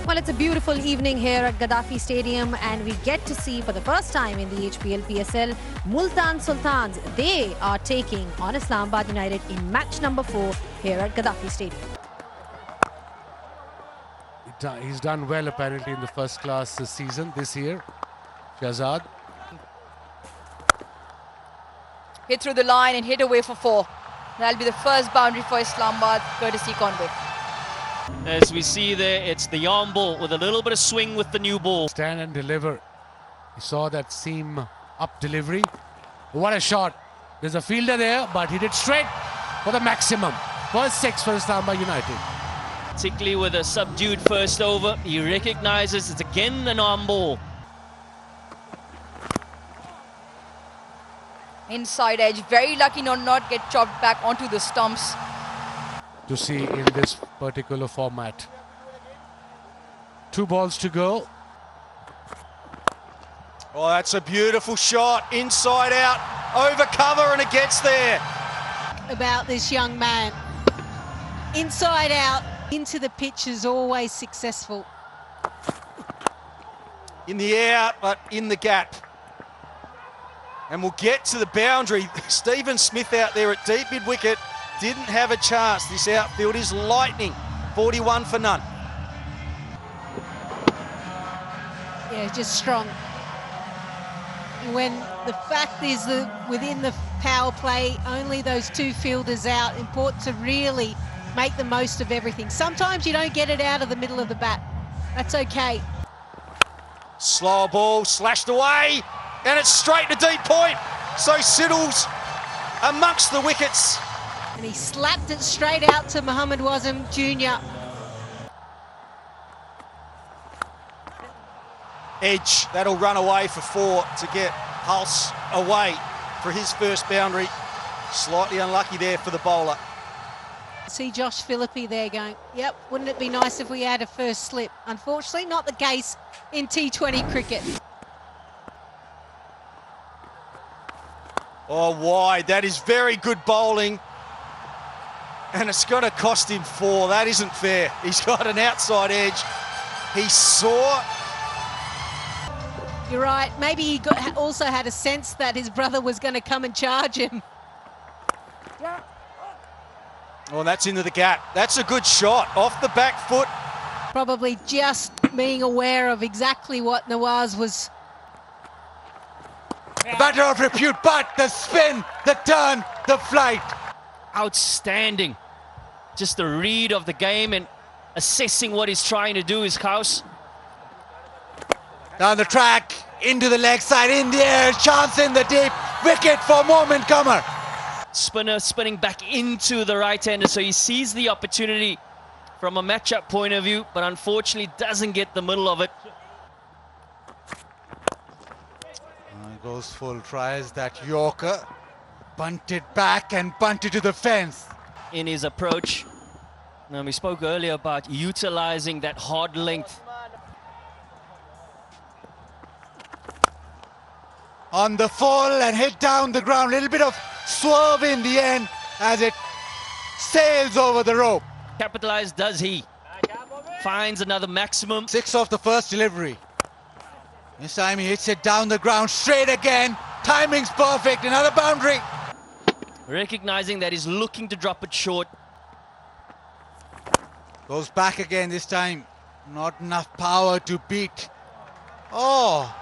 Well, it's a beautiful evening here at Gaddafi Stadium, and we get to see for the first time in the HPL PSL, Multan Sultans. They are taking on Islamabad United in match number 4 here at Gaddafi Stadium. He's done well apparently in the first class season this year. Shahzad. Hit through the line and hit away for 4. That'll be the first boundary for Islamabad, courtesy Conway. As we see there, it's the arm ball with a little bit of swing with the new ball. Stand and deliver. You saw that seam up delivery. What a shot. There's a fielder there, but hit it straight for the maximum. First 6 for Islamabad United. Particularly with a subdued first over, he recognizes it's again an arm ball. Inside edge, very lucky not get chopped back onto the stumps. To see in this particular format. 2 balls to go. Oh, that's a beautiful shot. Inside out, over cover, and it gets there. About this young man. Inside out, into the pitch is always successful. In the air, but in the gap. And we'll get to the boundary. Stephen Smith out there at deep mid-wicket. Didn't have a chance. This outfield is lightning. 41 for none. Yeah, just strong. When the fact is that within the power play, only those 2 fielders out, important to really make the most of everything. Sometimes you don't get it out of the middle of the bat. That's okay. Slower ball, slashed away, and it's straight to deep point. So Siddle's amongst the wickets. And he slapped it straight out to Mohammad Wasim Jr. Edge, that'll run away for 4 to get Hulse away for his first boundary. Slightly unlucky there for the bowler. See Josh Philippi there going, yep, wouldn't it be nice if we had a first slip? Unfortunately, not the case in T20 cricket. Oh, wide. That is very good bowling. And it's going to cost him 4. That isn't fair. He's got an outside edge. He saw. You're right. Maybe he also had a sense that his brother was going to come and charge him. Oh, that's into the gap. That's a good shot. Off the back foot. Probably just being aware of exactly what Nawaz was. Batter of repute, but the spin, the turn, the flight. Outstanding. Just the read of the game and assessing what he's trying to do is Kaus. Down the track, into the leg side, in the air, chance in the deep, wicket for Momin Qamar. Spinner spinning back into the right-hander, so he sees the opportunity from a matchup point of view, but unfortunately doesn't get the middle of it. Goes full, tries that Yorker, bunted back and bunted to the fence. In his approach. Now, we spoke earlier about utilizing that hard length. On the full and hit down the ground, a little bit of swerve in the end as it sails over the rope. Capitalized does he. Finds another maximum. 6 off the first delivery. This time he hits it down the ground straight again. Timing's perfect, another boundary. Recognizing that he's looking to drop it short. Goes back again this time. Not enough power to beat. Oh,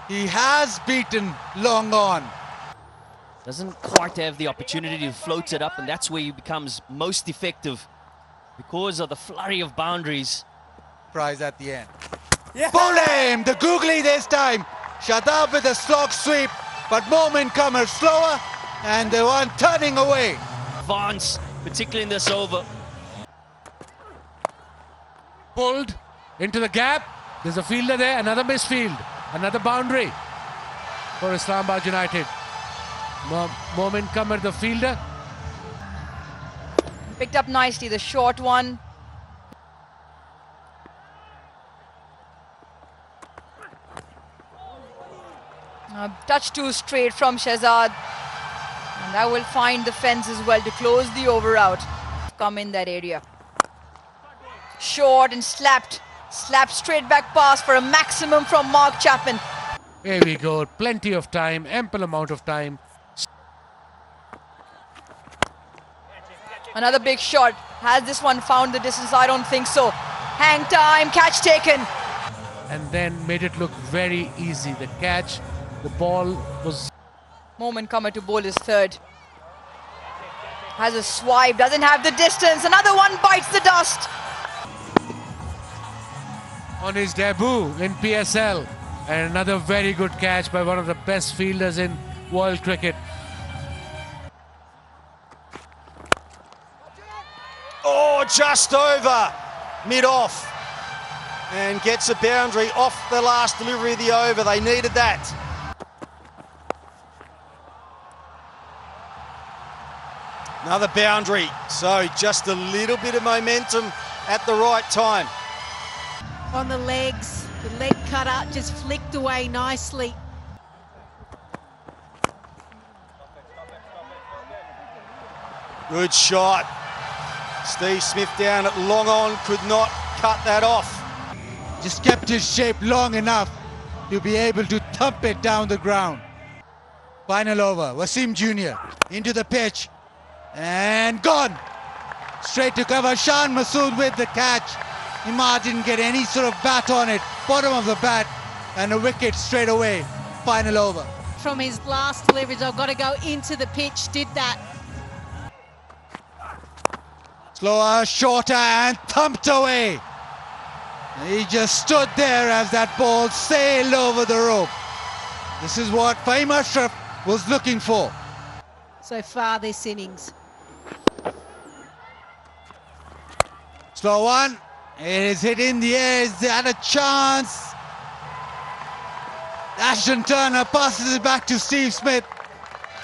he has beaten long on. Doesn't quite have the opportunity to float it up, and that's where he becomes most effective because of the flurry of boundaries. Prize at the end. Yeah. Bowling, the googly this time. Shadab with a slog sweep, but Momin Qamar slower, and the one turning away. Advance, particularly in this over. Pulled into the gap. There's a fielder there, another misfield. Another boundary for Islamabad United. Momin Qamar, the fielder. Picked up nicely the short one. Touch 2 straight from Shahzad. And that will find the fence as well to close the over out. Come in that area. Short and slapped Slap straight back pass for a maximum from Mark Chapman. Here we go. Plenty of time, ample amount of time. Another big shot. Has this one found the distance? I don't think so. Hang time, catch taken. And then made it look very easy. The catch, the ball was... Moment Comer to bowl his third. Has a swipe, doesn't have the distance. Another one bites the dust. On his debut in PSL. And another very good catch by one of the best fielders in world cricket. Oh, just over mid-off. And gets a boundary off the last delivery of the over. They needed that. Another boundary. So just a little bit of momentum at the right time. On the legs, the leg cut out, just flicked away nicely. Good shot. Steve Smith down at long on, could not cut that off. Just kept his shape long enough to be able to thump it down the ground. Final over, Wasim Jr. into the pitch and gone. Straight to cover, Shan Masood with the catch. Imad didn't get any sort of bat on it. Bottom of the bat and a wicket straight away. Final over. From his last deliveries, I've got to go into the pitch, did that. Slower, shorter and thumped away. He just stood there as that ball sailed over the rope. This is what Fahim Ashraf was looking for. So far this innings. Slow one. It is hit in the air. Is that a chance? Ashton Turner passes it back to Steve Smith.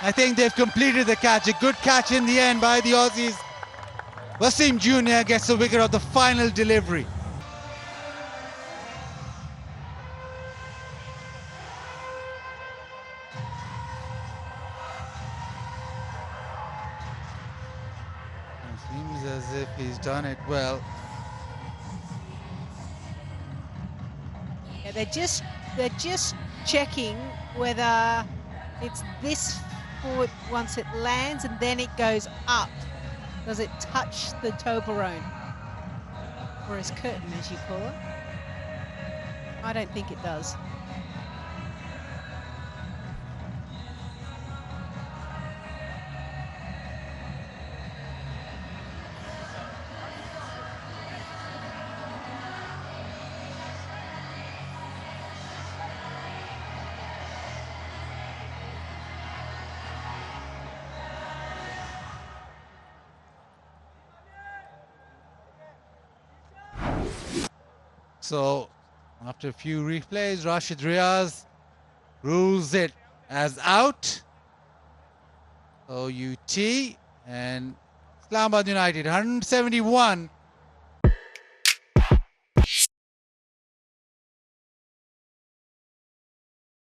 I think they've completed the catch. A good catch in the end by the Aussies. Wasim Jr. gets the wicket of the final delivery. It seems as if he's done it well. Yeah, they're just checking whether it's this foot once it lands and then it goes up. Does it touch the Toblerone? Or his curtain, as you call it? I don't think it does. So, after a few replays, Rashid Riaz rules it as out. OUT and Islamabad United 171